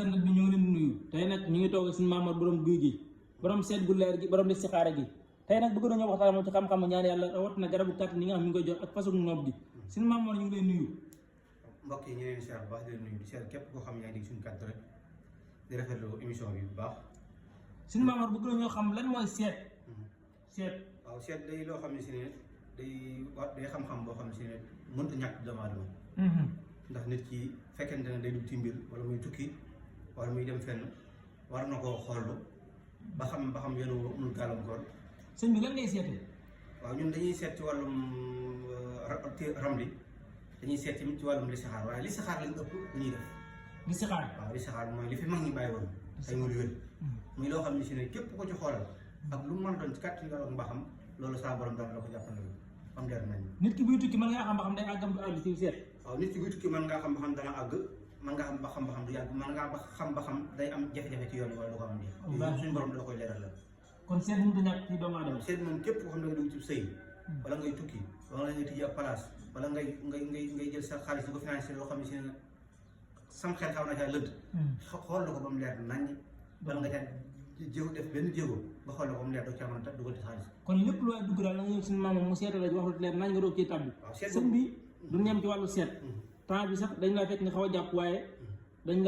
internet bi ñu ngi leen di nuyu tey nag ñu ngi toog suñu Maamor borom guy gi borom seet gu leer gi borom listixaara gi tey nag bëgg nañoo waxtaan moom ci xam-xam ñaan yàlla rawat na garabu kàttan yi nga xam ñu ngi koy jox ak façon noob gi suñu Maamor ñu ngi leen nuyu. mbokk yi ñu leen seet bu baax di leen nuyu di seet képp koo xam ne yaa ngi suñu kàddu rek di rafetlu émission bi bu baax. suñu Maamor bëgg nañoo xam lan mooy seet. seet waaw seet day loo xam ne si ne day xam-xam boo xam ne si ne mënut a ñàkk doomu aadama. ndax nit ki fekkente ne day dugg ci mbir wala muy tukki wala muy dem fenn war na koo xoollu ba xam yoon woo amul gàllankoor. sëñ bi lan ngay seetee. waaw ñun dañuy seet ci wàllum ramli dañuy seet tamit ci wàllum listixaar waaye listixaar lañ ëpp dañuy def. listixaar waaw listixaar mooy li fi mag ñi bàyyi woon. ay wóor wér muy loo xam ne si ne képp ko ci xoolal ak lu mu mën a doon ci kàttan yàlla ak mbaxam loolu saa borom dara la ko jàppandal am leer nañ. nit ki buy tukki mën ngaa xam ba xam day àggam du àgg ci seet. waaw nit ki buy tukki mën ngaa xam ba xam dana àgg mën ngaa xam ba xam du yàgg mën ngaa xam ba xam day am jafe-jafe ci yoon wala du ko am jeex. yooyu suñu borom da koy leeral la. kon seet mënut a ñàkk ci doomu aadama. seet moom képp koo xam ne nga dugg ci sëy wala ngay tukki wala ngay tijji ab place wala ngay jël sa xaalis di ko financé loo xam ne si ne sam xel xaw na caa lëdd. xool la ko ba mu leer naññ wala nga caa jéego def benn jéego ba xool la ko ba mu leer doo caa mën a dugal ci xaalis. kon lépp lu waay dugg daal la nga ñëw suñu Maamor mu seetal la wax lu leer nañ nga doog ciy tàbbi. waaw seet sëñ bi du ñem ci wàllu seet. temps bi sax dañ laa fekk nga xaw a jàpp waaye dañ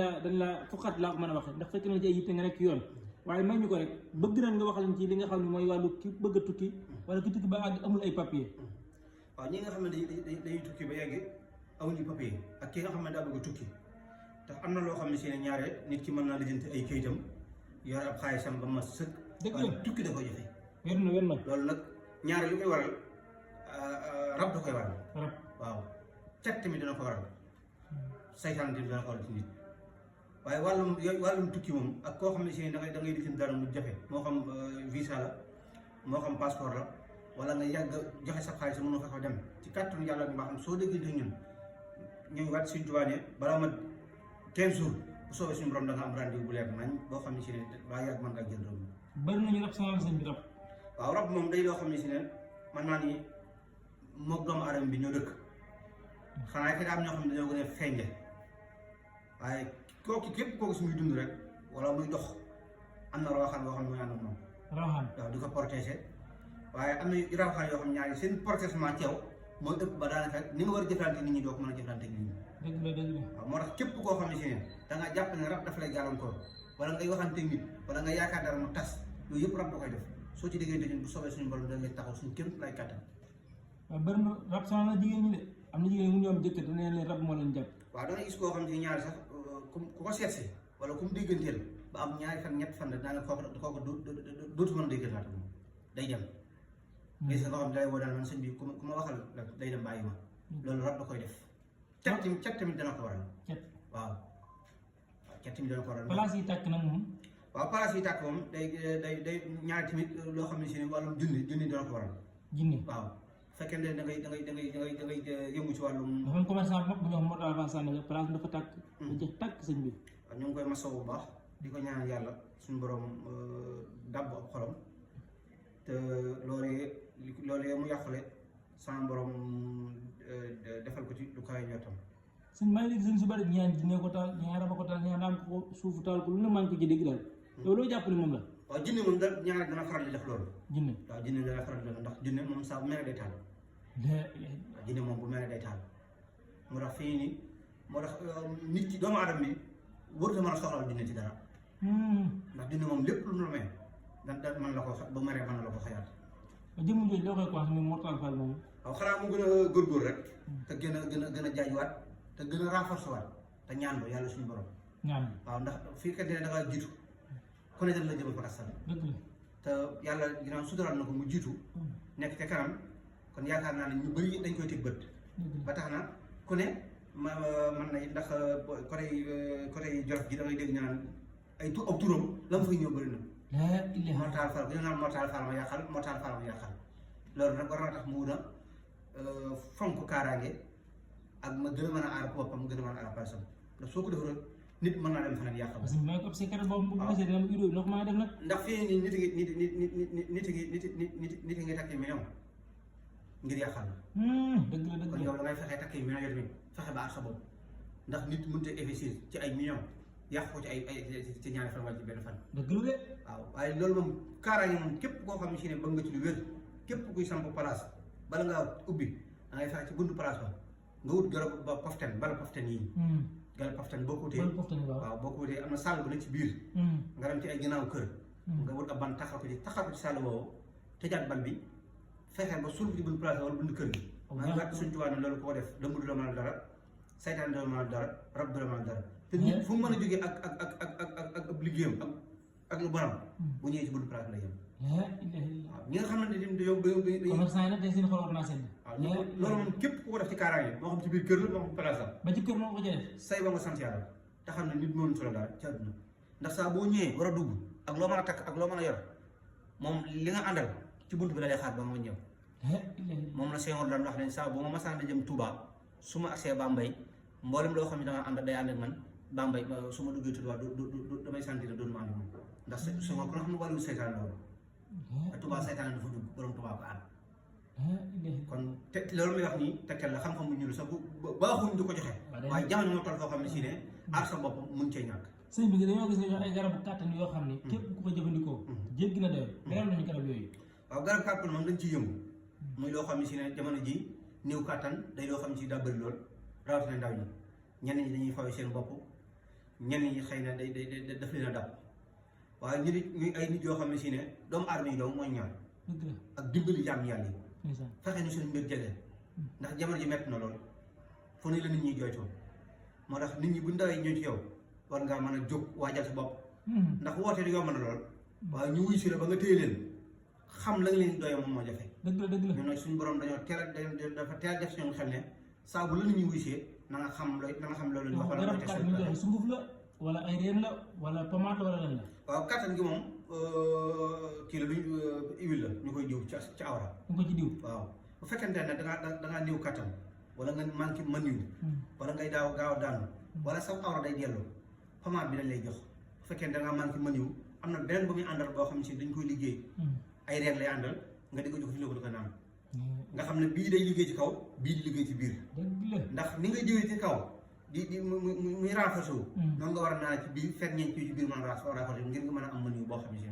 laa fuqat laa ko mën a waxee ndax fekk na ci ay yitte nga nekk ci yoon waaye may ñu ko rek bëgg nañ nga waxal ci li nga xam ne mooy wàllu ki bëgg a tukki wala ki tukki ba àgg amul ay papier. waaw ñi nga xam ne dañuy tukki ba yegg amuñu papier ak ki nga xam ne daa bëgg a tukki tax am na loo xam ne si ne ñaare nit ki mën naa lijjanti ay kayitam yor ab xaalisam ba ma sëkk. dëgg la waaye tukki da koy jafe. wér na loolu nag ñaare lu koy waral rab da koy waral. rab waaw cat tamit dina ko waral saytaan tamit dina ko waral ci nit waaye wàllum tukki moom ak koo xam ne si da ngay lijjanti dara mu jafe moo xam visa la moo xam passeport la wala nga yàgg joxe sa xaalis mënoo fa dem ci kàttanu yàlla bi nga xam soo déggee ñun ñu ngi waat suñu tubaane balaa ma 15 jours bu soobee suñu borom da nga am rendez-vous bu leer nañ boo xam ne si ne waa yàgg mën ngaa jël réew mi. bëri nañu rab sama sëñ bi rab. waaw rab moom day loo xam ne si ne mën naa ni moog doomu aadama bi ñoo dëkk xanaa ki daa am ñoo xam ne dañoo gën a feeñe waaye kooku képp kooku su muy dund rek wala muy dox am na rawaxaan boo xam ne mooy ànd ak moom. rawaxaan waaw di ko protéger waaye am na rawaxaan yoo xam ne ñaari seen protégement ci yow mooy ëpp ba daanaka ni nga war a jëflante nit ñi doo ko mën a jëflante nit ñi. dëgg la. waaw moo tax képp koo xam ne si ne da nga jàpp ne rab dafa lay gàllankoor wala ngay waxante nit wala nga yaakaar dara mu tas yooyu yëpp rab da koy def soo ci diggante ñun bu soobee suñu borom da ngay taxaw suñu kéem lay kattan. waaw bëri na rab sama la jigéen ñi de am na jigéen ñi mu ñoom jëkkër dana leen rab moo leen jàpp. waaw da ngay gis koo xam ne ñaari sax ku ko seet si wala ku mu dégganteel ba am ñaari fan ñett fan rek daanaka kooku dootu mën a déggantaat moom day dem. gis nga koo xam ne day woo daal man sëñ bi ku ma waxal day dem bàyyi ma. loolu rab da koy def. cat tamit dana ko waral. waaw cat tamit dana ko waral. place yi tàkk nag moom. waaw place yi tàkk moom day ñaari tamit loo xam ne si ne wàllum junni dana ko waral. jinne waaw fekkee ne da ngay yëngu ci wàllum. dafa am commerçant bu mag bu ñu wax Mor Talla Sane place dafa tàkk. da jeex tàkk sëñ bi. waaw ñu ngi koy masawu bu baax di ko ñaan yàlla suñu borom dàbb ab xolam te loolee mu yàqule sama borom defal ko ci lu kawe njortam. sëñ maa ngi dégg sëñ su bari ñaan jinne ko taal ñaan raba ko taal ñaan daan ko suufu taal ko lu ne maa ngi ko ci dégg daal. yow loo jàpp ni moom la. waaw jinne moom da ñaar dana faral di def loolu. jinne waaw jinne dana faral di def ndax jinne moom saa bu mere day taal. waaw jinne moom bu mere day taal moo tax fii nii moo tax nit ki doomu aadama bi warut a mën a soxlal jinne ci dara. ndax jinne moom lépp lu mu la may da mën la ko ba meree mën na la ko xayaat. jëmm jooju loo koy wax ni Mor Talla Fall moom. waaw xanaa mu gën a góorgóor rek. te gën a jaajuwaat te gën a renforcer waat te ñaan ba yàlla suñu borom. ñaan waaw ndax fii kat da ngaa jiitu ku ne dañ la jëmal fa dëgg la te yàlla ginnaaw suturaal na ko mu jiitu nekk ca kanam kon yaakaar naa ne ñu bëri dañ koy teg bët. ba tax na ku ne man na ndax côté Jolof gi da ngay dégg ñu naan ay ab turam la mu fay ñëw bëri na. Mor Talla Fall bu ñu naan Mor Talla Fall ma yàqal Mor Talla Fall ma yàqal loolu nag war na tax mu wut a fonk kaaraange ak ma gën a mën a aar boppam gën a mën a aar personne ndax soo ko defee nit mën naa dem feneen yàqal. parce que may ko secret boobu bu gisee dina am idée noo ko mën a def nag. ndax fii nii nit ngi takki million ngir yàqal la. dëgg la kon yow da ngay fexe takki million yooyu tamit fexe ba aar sa bopp ndax nit mënut a investir ci ay millions yàq ko ci ci ñaari fan wala ci benn fan. dëgg la de. waaw waaye loolu moom kaaraange moom képp koo xam ne si ne bëgg nga ci lu wér képp kuy samp place bala ngaa ubbi da ngay fexe ci buntu place ba nga wut garab ba poften bala poften yi. garab poften boo ko wutee. waaw boo ko wutee am na salle bu nekk ci biir. nga dem ci ay ginnaaw kër. nga wut ab ban taxaw ko ci salle boobu tëjaat ban bi fexe ba suul ci buntu place wala buntu kër gi. maa ngi gàtt suñu tubaab ne loolu koo def dëmb du la mën a dara saytaan du la mën a dara rab du la mën a dara. te nit fu mu mën a jógee ak ab liggéeyam ak lu baram bu ñëwee ci buntu place la yem. waaw ñi nga xamante ne dañoo commerçant yi nag day seen xol war naa seen. waaw loolu moom képp ku ko def ci kaaraange moo xam ci biir kër la moo xam place la. ba ci kër moo ko ci def. say ba nga sant yàlla te xam ne nit mënul solo dara ci àdduna ndax saa boo ñëwee war a dugg ak loo mën a takk ak loo mën a yor moom li nga àndal ci buntu bi la lay xaar ba nga ñëw. moom la Senghor daan wax ne saa bu ma masaan a jëm Touba su ma agsee Bambey mboolem loo xam ne danga ànd day ànd ak man Bambey su ma duggee Touba du damay sentir ne doonu ma ànd moom ndax Senghor ku nga xam ne wàllu seytaan la woon Touba seytaan dafa dugg borom Touba ko ànd kon te loolu muy wax nii tegtal la xam-xam bu ñuul sax baaxuñ du ko joxe waaye jamono moo toll foo xam ne si ne aar sa bopp mun cee ñàkk sëñ bi dañoo gis nga jox ay garabu kàttan yoo xam ne képp ku ko jëfandikoo jéggi na doyo leeral nañu garab yooyu waaw garab kàttan moom dañ ciy yëngu muy loo xam ne si ne jamono ji néew kàttan day loo xam ne si daa bëri lool rawatina ndaw ñi ñenn ñi dañuy fawe seen bopp ñenn ñi xëy na day daf leen a dab waaye ñu ay nit yoo xam ne si ne doomu aadama yi doom mooy ñaan ak dimbali jaam yàlla yi fexe ñu seen mbir jege ndax jamono ji metti na lool fu ne la nit ñi jooytoo moo tax nit ñi bu ndawee ñëw ci yow war ngaa mën a jóg waajal sa bopp ndax woote yomb na lool waaye ñu wuy si la ba nga téye leen xam la nga leen doyoo moom moo jafe dëgg la ñun nag suñu borom dañoo dafa teel def suñu xel ne saa bu la nit ñi wuy see na nga xam loolu ñu wax garab kàttan ñu joxe sunguf la wala ay reen la wala pommade la wala lan la waaw kàttan gi moom kii la luñ huile la ñu koy diw ci awra ñu ko ci diw waaw bu fekkente ne dangaa néew kàttan wala nga manqué maniw wala ngay gaaw a daanu wala sa awra day dellu pommade bi dañ lay jox bu fekkee ne dangaa manqué maniw am na beneen bu muy àndal boo xam ne si dañ koy liggéey ay reen lay àndal nga di ko jox fi ko di ko naan nga xam ne bii day liggéey ci kaw bii di liggéey ci biir ndax ni ngay jiwee ci kaw di muy renforcer noonu nga war a naan ci biir fekk ñeent ci biir mën a renforcer ngir nga mën a am mën yu boo xam ne si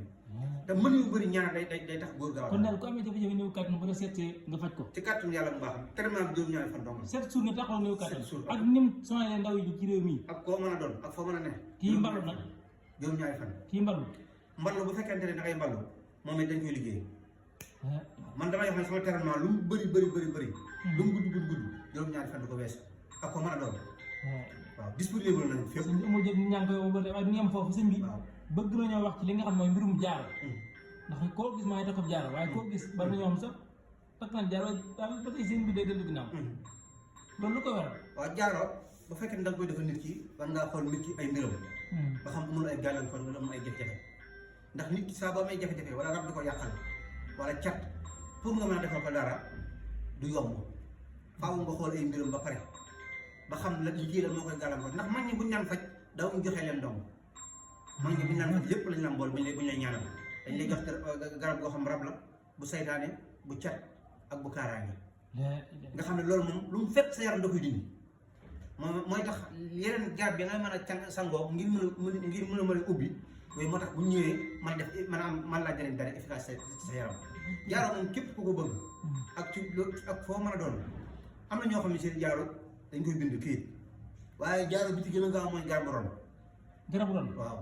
te mën yu bëri ñaar day tax góor gaaw kon daal ku amee jafe-jafe néew kàttan bu la seetee nga faj ko ci kàttan yàlla bu baax traitement bi juróom ñaari fan dong 7 jours nga taxaw néew kàttan ak nim soxla ndaw yi ci réew mi ak koo mën a doon ak foo mën a ne kii mbalu nag juróom ñaari fan kii mbalu bu fekkente ne da ngay mbalu moom it dañ koy liggéey man damay wax ne sama traitement lu mu bëri lu mu gudd juróom ñaari fan du ko wees ak koo mën a doon waaw disponible nañu fépp amul jël ñaa ngi koy woo waaye du ñu am foofu sëñ bi bëgg nañoo wax ci li nga xam mooy mbirum jaar ndax koo gis maa ngi takk jaar waaye koo gis bari nañoo xam sax takk na jaar daal ba tey seen bi day dellu ginnaaw loolu lu ko waral waaw jaaroo bu fekkee ne da nga koy defal nit ki war ngaa xool nit ki ay mbiram ba xam amul ay gàllankoor wala amul ay jafe-jafe ndax nit ki saa ba amay jafe-jafe wala rab di ko yàqal wala cat pour nga mën a defal ko dara du yomb faaw nga xool ay mbiram ba pare ba xam la liggéey la moo koy gàllankoor ndax mag ñi buñ naan faj daawuñ joxe leen dong mag ñi buñ naan faj lépp lañ la mbool buñ lay ñaanal dañ lay jox garab goo xam rab la bu saytaane bu cat ak bu kaaraange nga xam ne loolu moom lu mu fekk sa yaram da koy dindi mooy tax yeneen garab bi nga mën a sangoo ngir mën a ubbi yooyu moo tax bu ñëwee man laa jëriñ dara efficace sa yaram jaaroo moom képp ku ko bëgg ak foo mën a doon am na ñoo xam ne seen jaaro dañ koy bind kii waaye jaaro bi ci gën a gaaw mooy garabu ron waaw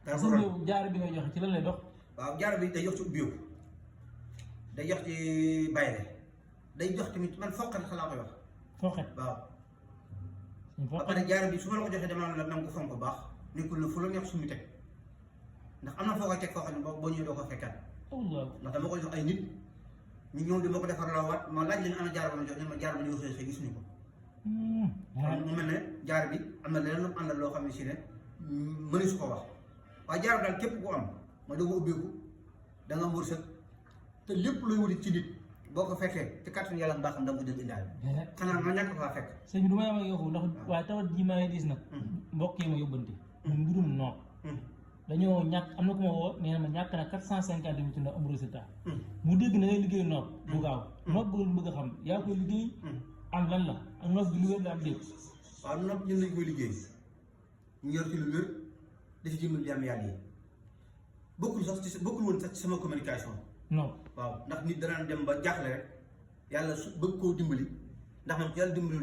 garabu ron jaaro bi ngay joxe ci lan lay dox waaw jaaro bi day jox ci ubbiyoku day jox ci bayre day jox tamit man foqat xalaa koy wax foqat waaw ba pare jaaro bi su ma la ko joxee dama la nanga ko fonk baax nekkul na fu la neex suñu teg ndax am na foo koy teg foo xam ne boo ñëwee doo ko fekkaat ndax dama koy jox ay nit ñu ñëw di ma ko defar la waat ma laaj leen ana jaar ba ma jox ñun ma jaar ba ñu xëy gisuñu ko mu mel ne jaar bi am na leneen lu àndal loo xam ne si ne mëni su ko wax waaye jaar daal képp ku am ma doo ko ubbeeku da nga am wërsëg te lépp looy wuti ci nit boo ko fekkee ci kàttan yàlla mbaaxam da nga ko jël indaale xanaa nga ñàkk faa fekk sëñ bi du ma yam ak yow ndax waaye tawat ji maa ngi gis nag mbokk yi ma yóbbante mbirum noog dañoo ñàkk am na ku ma woo nee na ma ñàkk na 450 mille ci ndox amul résultat mu dégg na ngay liggéey noog bu gaaw noog bëgg bëgg a xam yaa koy liggéey am lan la ak noog bi lu wér la am dégg waaw noog ñun lañ koy liggéey ñu yor ci lu wér dafa jëmmal jàmm yàlla yi bokkul woon sax ci sama communication. non waaw ndax nit danaan dem ba jaaxle rek yàlla su bëgg koo dimbali ndax man yàlla dimbali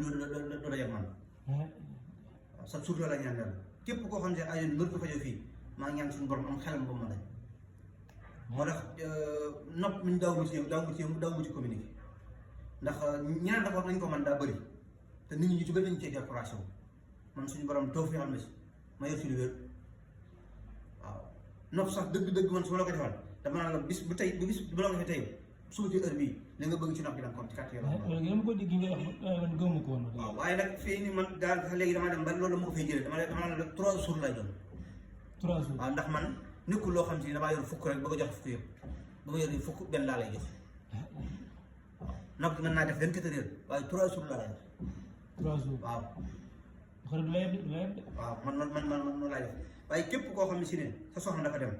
doo la yem man waaw sax surtout la ñaan yàlla képp koo xam ne ay mbër ko fajoo fii maa ngi ñaan suñu borom am xelam ba mu mën moo tax nopp mi daaw mu ci communiqué ndax ñeneen dafa wax nañ ko man daa bëri te nit ñi ñu ci bëri nañu cee décoration man suñu borom taw fi xam ne si ma yor ci lu wér waaw nopp sax dëgg-dëgg man su ma la ko defal dama naan la bis bu la ko defee tey suba ci heure bii li nga bëgg ci nopp bi da nga ko am ci kàttan yàlla. waaw ko dégg nga wax man gëmu ko woon. waaw waaye nag fii nii man daal sax léegi damaa dem ba loolu moo ko fay jëlee dama naan la 3 jours lay doon. 3 jours waaw ndax man nekkul loo xam si damaa yor fukk rek bëgg a jox fukk yëpp ba ma yor nii fukk benn laa lay jox waaw nopp mën naa def 24 heures waaye 3 jours laa lay jox. 3 jours waaw. xëy na du la yeb de. waaw man noonu laay def waaye képp koo xam ne si ne sa soxna dafa dem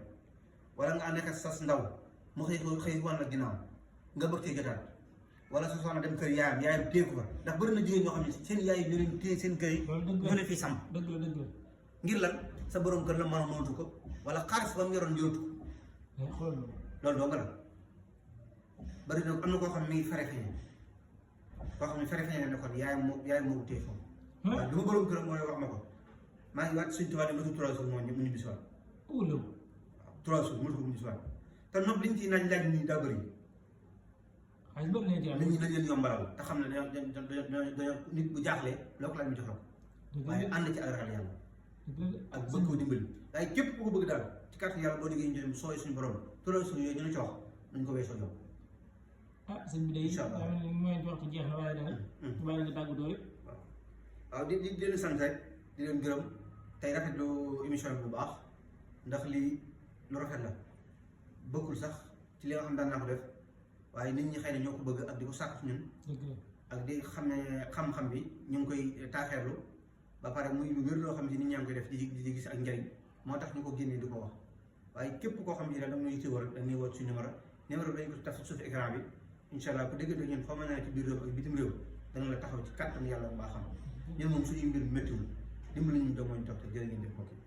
wala nga nekk sa ndaw mu xëy wan la ginnaaw nga bëgg cee jotaat wala sa soxna dem kër yaayam téye ko fa ndax bëri na jigéen ñoo xam ne seen yaay yi leen téye seen kër yi ñoo leen fii sàmm dëgg la ngir lan sa borom kër la mën a mënatu ko wala xaalis ba mu yoroon jëlatu ko loolu doo nga la bëri na am na koo xam ne mi ngi fere feeñe koo xam ne fere feeñe ne kon yaayam moo téye foofu waaw du ma borom kër mooy wax ma ko maa ngi waat suñu tubaab yi matul 3 jours moo ñu ñu bisiwaat waaw 3 jours matul ko ñu bisiwaat te nopp liñ ciy laaj nii daa bëri nit ñi nañ leen yombalal te xam ne dañoo nit bu jaaxlee loo ko laaj mu jox la ko waaye ànd ci ak ragal yàlla ak bëgg koo dimbali waaye képp ku ko bëgg daal ci kàttan yàlla boo déggee ñu joxe sooy suñu borom 3 jours yooyu ñu ci wax nañ ko weesoo yow sëñ bi day mooy waxtu jeex na waaye danga waaye nga tàggatoo rek waaw di leen sant rek di leen gërëm tey rafetlu émission bi bu baax ndax lii lu rafet la bëggul sax ci li nga xam daan naa ko def waaye nit ñi xëy na ñoo ko bëgg ak di ko sàkk ci ñun ak di xam ne xam-xam bi ñu ngi koy taaxeerlu ba pare muy lu wér loo xam ne nit ñaa ngi koy def di gis ak njëriñ moo tax ñu ko génnee di ko wax waaye képp koo xam ne da nga ñuy téewal rek da ngay woo ci numéro bi dañ ko taf ci suuf écran bi incha allah ku dégg da ñun foo mën naa ci biir réew ak bitim réew dana la taxaw ci kàttan yàlla bu baax xam ñun moom suñuy mbir méttiwul dimbali ñu doom mooy toog te jërë ngeen def mbokk yi